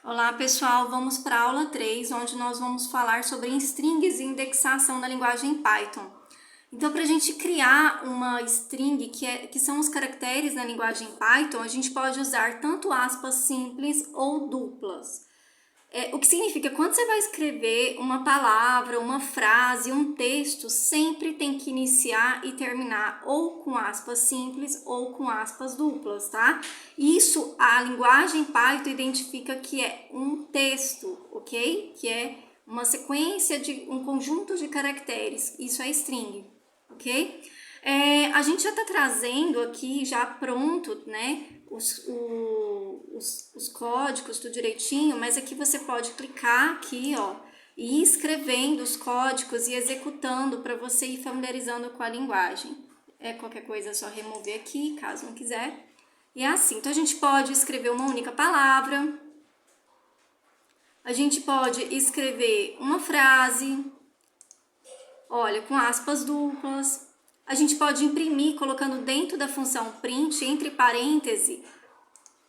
Olá pessoal, vamos para a aula 3, onde nós vamos falar sobre strings e indexação na linguagem Python. Então, para a gente criar uma string, que são os caracteres na linguagem Python, a gente pode usar tanto aspas simples ou duplas. O que significa que quando você vai escrever uma palavra, uma frase, um texto, sempre tem que iniciar e terminar ou com aspas simples ou com aspas duplas, tá? Isso a linguagem Python identifica que é um texto, ok? Que é uma sequência de um conjunto de caracteres. Isso é string, ok? A gente já está trazendo aqui já pronto, né? Os códigos tudo direitinho, mas aqui você pode clicar aqui, ó, e ir escrevendo os códigos e executando para você ir familiarizando com a linguagem. Qualquer coisa é só remover aqui, caso não quiser. E é assim, então a gente pode escrever uma única palavra, a gente pode escrever uma frase, olha, com aspas duplas. A gente pode imprimir colocando dentro da função print, entre parênteses,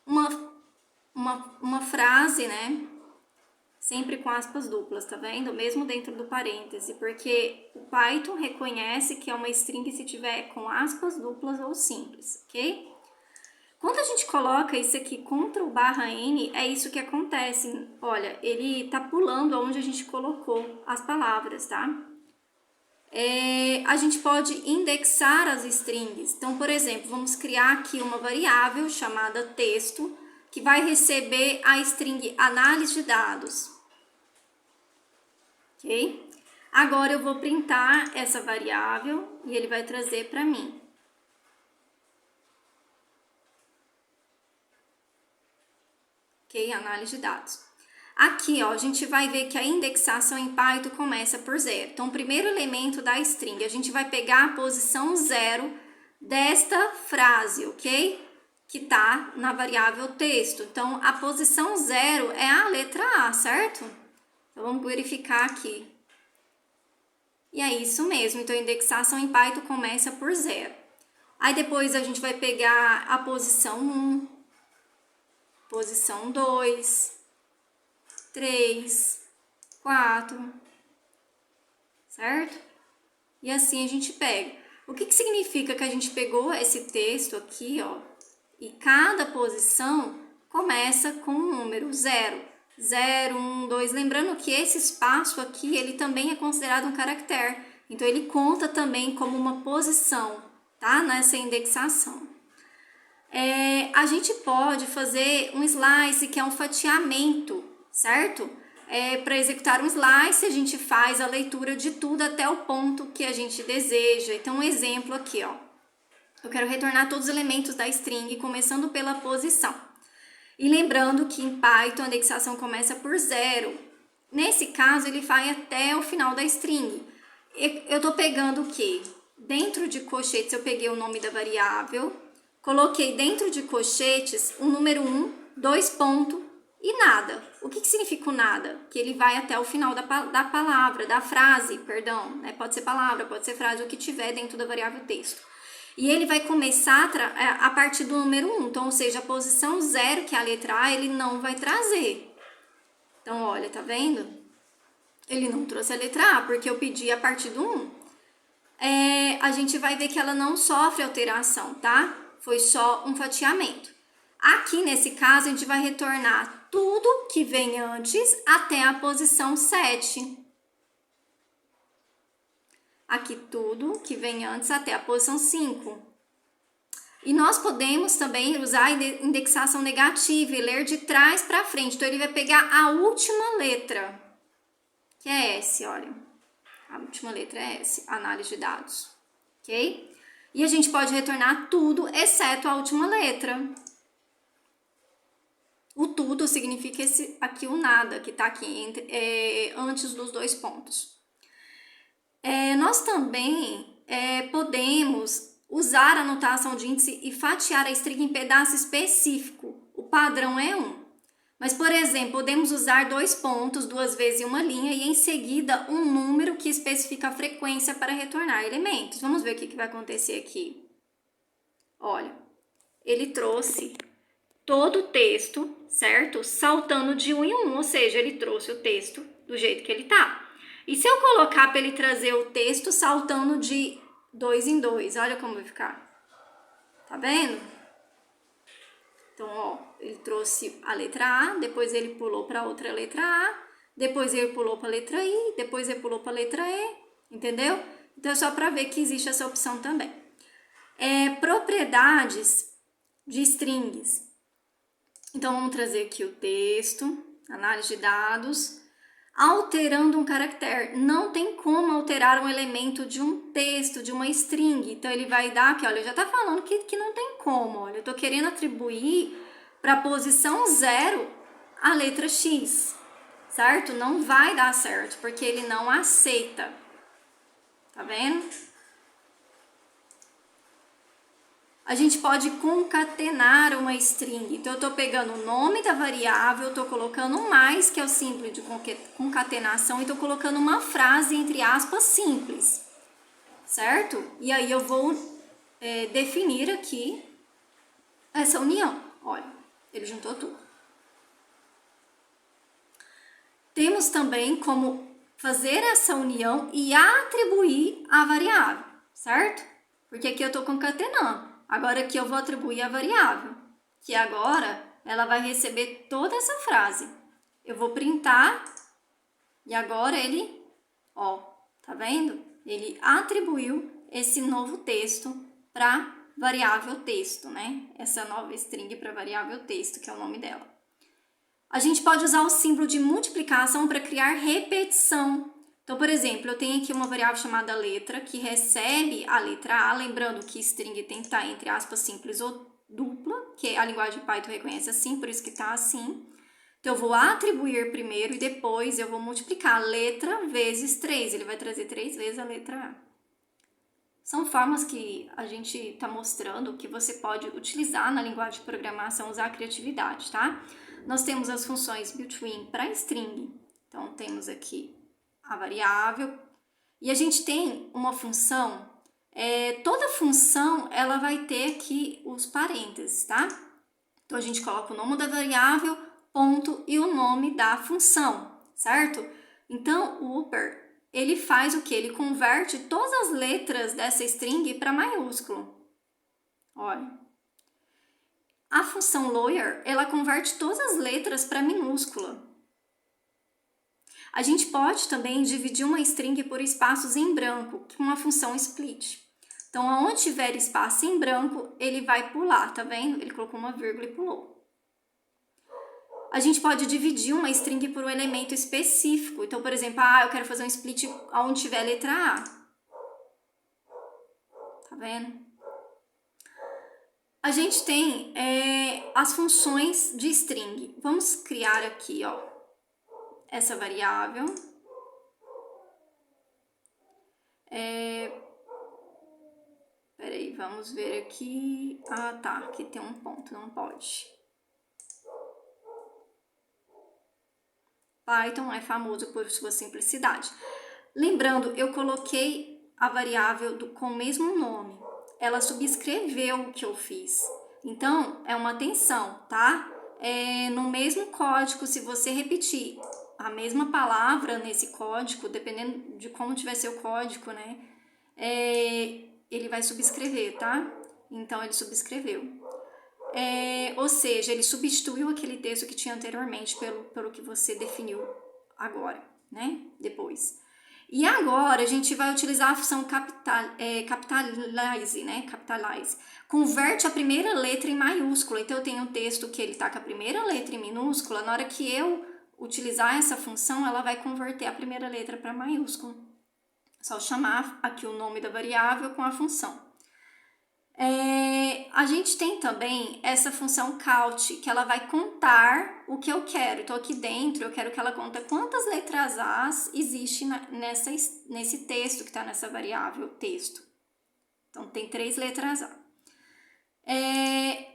uma frase, né? Sempre com aspas duplas, tá vendo? Mesmo dentro do parêntese, porque o Python reconhece que é uma string se tiver com aspas duplas ou simples, ok? Quando a gente coloca isso aqui Ctrl/N, é isso que acontece. Olha, ele tá pulando onde a gente colocou as palavras, tá? A gente pode indexar as strings. Então, por exemplo, vamos criar aqui uma variável chamada texto, que vai receber a string análise de dados. Ok? Agora eu vou printar essa variável e ele vai trazer para mim. Ok? Análise de dados. Aqui, ó, a gente vai ver que a indexação em Python começa por 0. Então, o primeiro elemento da string, a gente vai pegar a posição 0 desta frase, ok? Que tá na variável texto. Então, a posição 0 é a letra A, certo? Então, vamos verificar aqui. E é isso mesmo. Então, a indexação em Python começa por 0. Aí, depois, a gente vai pegar a posição 1, posição 2... 3, 4, certo? E assim a gente pega. O que significa que a gente pegou esse texto aqui, ó, e cada posição começa com um número 0, 0, 1, 2. Lembrando que esse espaço aqui, ele também é considerado um caractere. Então, ele conta também como uma posição, tá? Nessa indexação. A gente pode fazer um slice, que é um fatiamento, certo? Para executar um slice, a gente faz a leitura de tudo até o ponto que a gente deseja. Então, um exemplo aqui, ó. Eu quero retornar todos os elementos da string, começando pela posição. E lembrando que em Python a indexação começa por 0. Nesse caso, ele vai até o final da string. Eu tô pegando o quê? Dentro de colchetes, eu peguei o nome da variável, coloquei dentro de colchetes o número 1, 2 pontos, e nada. O que significa o nada? Que ele vai até o final da palavra, da frase, perdão, né? Pode ser palavra, pode ser frase, o que tiver dentro da variável texto. E ele vai começar a partir do número 1, então, ou seja, a posição 0, que é a letra A, ele não vai trazer. Então, olha, tá vendo? Ele não trouxe a letra A, porque eu pedi a partir do 1. A gente vai ver que ela não sofre alteração, tá? Foi só um fatiamento. Aqui, nesse caso, a gente vai retornar tudo que vem antes até a posição 7. Aqui, tudo que vem antes até a posição 5. E nós podemos também usar a indexação negativa e ler de trás para frente. Então, ele vai pegar a última letra, que é S, olha. A última letra é S, análise de dados, ok? E a gente pode retornar tudo, exceto a última letra. O tudo significa aqui o nada, que está aqui antes dos 2 pontos. Nós também podemos usar a notação de índice e fatiar a string em pedaço específico. O padrão é 1. Mas, por exemplo, podemos usar 2 pontos, 2 vezes em uma linha, e em seguida um número que especifica a frequência para retornar elementos. Vamos ver o que vai acontecer aqui. Olha, ele trouxe todo o texto, certo? Saltando de um em um, ou seja, ele trouxe o texto do jeito que ele tá. E se eu colocar para ele trazer o texto saltando de 2 em 2, olha como vai ficar. Tá vendo? Então, ó, ele trouxe a letra A, depois ele pulou para outra letra A, depois ele pulou para a letra I, depois ele pulou para a letra E, entendeu? Então, é só para ver que existe essa opção também. Propriedades de strings. Então, vamos trazer aqui o texto, análise de dados, alterando um caractere. Não tem como alterar um elemento de um texto, de uma string. Então, ele vai dar aqui, olha, já tá falando que não tem como, olha, eu tô querendo atribuir para a posição 0 a letra X, certo? Não vai dar certo, porque ele não aceita. Tá vendo? A gente pode concatenar uma string. Então, eu estou pegando o nome da variável, estou colocando um mais, que é o simples de concatenação, e estou colocando uma frase, entre aspas, simples, certo? E aí, eu vou definir aqui essa união. Olha, ele juntou tudo. Temos também como fazer essa união e atribuir a variável, certo? Porque aqui eu estou concatenando. Agora aqui eu vou atribuir a variável, que agora ela vai receber toda essa frase. Eu vou printar e agora ele, ó, tá vendo? Ele atribuiu esse novo texto para variável texto, né? Essa nova string para variável texto, que é o nome dela. A gente pode usar o símbolo de multiplicação para criar repetição. Então, por exemplo, eu tenho aqui uma variável chamada letra, que recebe a letra A, lembrando que string tem que estar entre aspas simples ou dupla, que a linguagem Python reconhece assim, por isso que está assim. Então, eu vou atribuir primeiro e depois eu vou multiplicar letra vezes 3, ele vai trazer 3 vezes a letra A. São formas que a gente está mostrando que você pode utilizar na linguagem de programação, usar a criatividade, tá? Nós temos as funções built-in para string, então temos aqui a variável, e a gente tem uma função, toda função ela vai ter aqui os parênteses, tá? Então a gente coloca o nome da variável, ponto e o nome da função, certo? Então o upper, ele faz o que? Ele converte todas as letras dessa string para maiúsculo. Olha. A função lower, ela converte todas as letras para minúscula. A gente pode também dividir uma string por espaços em branco, com uma função split. Então, onde tiver espaço em branco, ele vai pular, tá vendo? Ele colocou uma vírgula e pulou. A gente pode dividir uma string por um elemento específico. Então, por exemplo, eu quero fazer um split onde tiver a letra A. Tá vendo? A gente tem as funções de string. Vamos criar aqui, ó, essa variável. Peraí, vamos ver aqui. Ah, tá, aqui tem um ponto, não pode. Python é famoso por sua simplicidade. Lembrando, eu coloquei a variável com o mesmo nome. Ela subscreveu o que eu fiz. Então, é uma atenção, tá? No mesmo código, se você repetir a mesma palavra nesse código, dependendo de como tiver seu código, né? Ele vai subscrever, tá? Então, ele subscreveu. Ou seja, ele substituiu aquele texto que tinha anteriormente pelo que você definiu agora, né? Depois. E agora, a gente vai utilizar a função capitalize, né? Capitalize. Converte a primeira letra em maiúscula. Então, eu tenho um texto que ele tá com a primeira letra em minúscula. Na hora que eu utilizar essa função, ela vai converter a primeira letra para maiúscula. Só chamar aqui o nome da variável com a função. A gente tem também essa função count, que ela vai contar o que eu quero. Então, aqui dentro, eu quero que ela conte quantas letras As existem nesse texto que está nessa variável texto. Então, tem 3 letras A.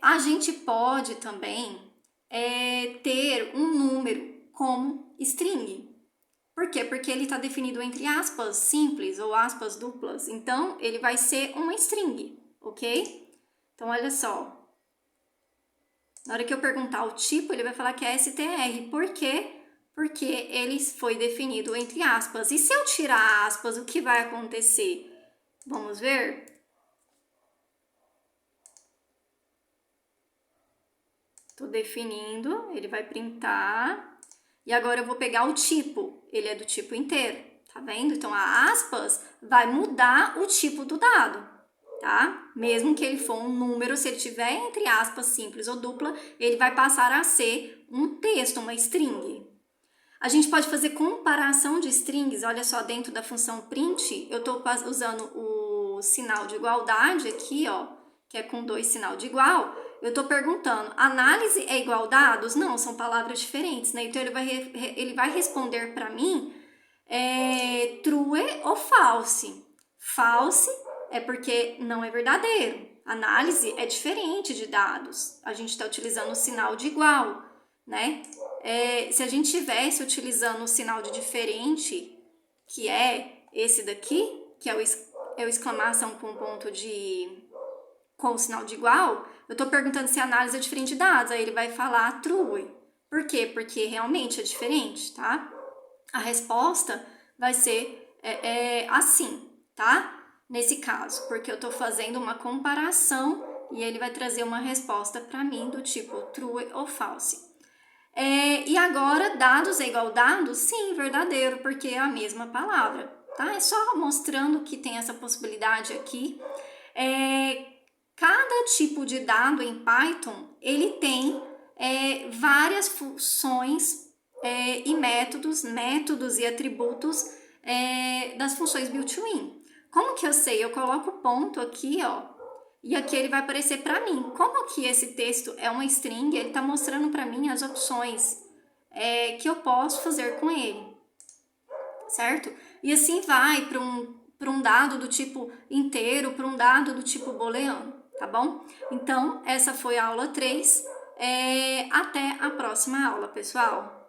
A gente pode também ter um número como string. Por quê? Porque ele está definido entre aspas simples ou aspas duplas. Então, ele vai ser uma string. Ok? Então, olha só. Na hora que eu perguntar o tipo, ele vai falar que é str. Por quê? Porque ele foi definido entre aspas. E se eu tirar aspas, o que vai acontecer? Vamos ver? Estou definindo, ele vai printar. E agora eu vou pegar o tipo. Ele é do tipo inteiro, tá vendo? Então, a aspas vai mudar o tipo do dado, tá? Mesmo que ele for um número, se ele tiver entre aspas simples ou dupla, ele vai passar a ser um texto, uma string. A gente pode fazer comparação de strings, olha só, dentro da função print, eu estou usando o sinal de igualdade aqui, ó, que é com 2 sinal de igual. Eu estou perguntando, análise é igual dados? Não, são palavras diferentes, né? Então, ele vai responder para mim true ou false. False é porque não é verdadeiro. Análise é diferente de dados. A gente está utilizando o sinal de igual, né? Se a gente estivesse utilizando o sinal de diferente, que é esse daqui, que é o exclamação com ponto com o sinal de igual, eu estou perguntando se a análise é diferente de dados, aí ele vai falar true. Por quê? Porque realmente é diferente, tá? A resposta vai ser assim, tá? Nesse caso, porque eu estou fazendo uma comparação e ele vai trazer uma resposta para mim do tipo true ou false. E agora, dados é igual dados? Sim, verdadeiro, porque é a mesma palavra, tá? É só mostrando que tem essa possibilidade aqui. Cada tipo de dado em Python, ele tem várias funções e métodos e atributos das funções built-in. Como que eu sei? Eu coloco o ponto aqui, ó, e aqui ele vai aparecer para mim. Como que esse texto é uma string, ele está mostrando para mim as opções que eu posso fazer com ele, certo? E assim vai para um dado do tipo inteiro, para um dado do tipo booleano, tá bom? Então, essa foi a aula 3. Até a próxima aula, pessoal!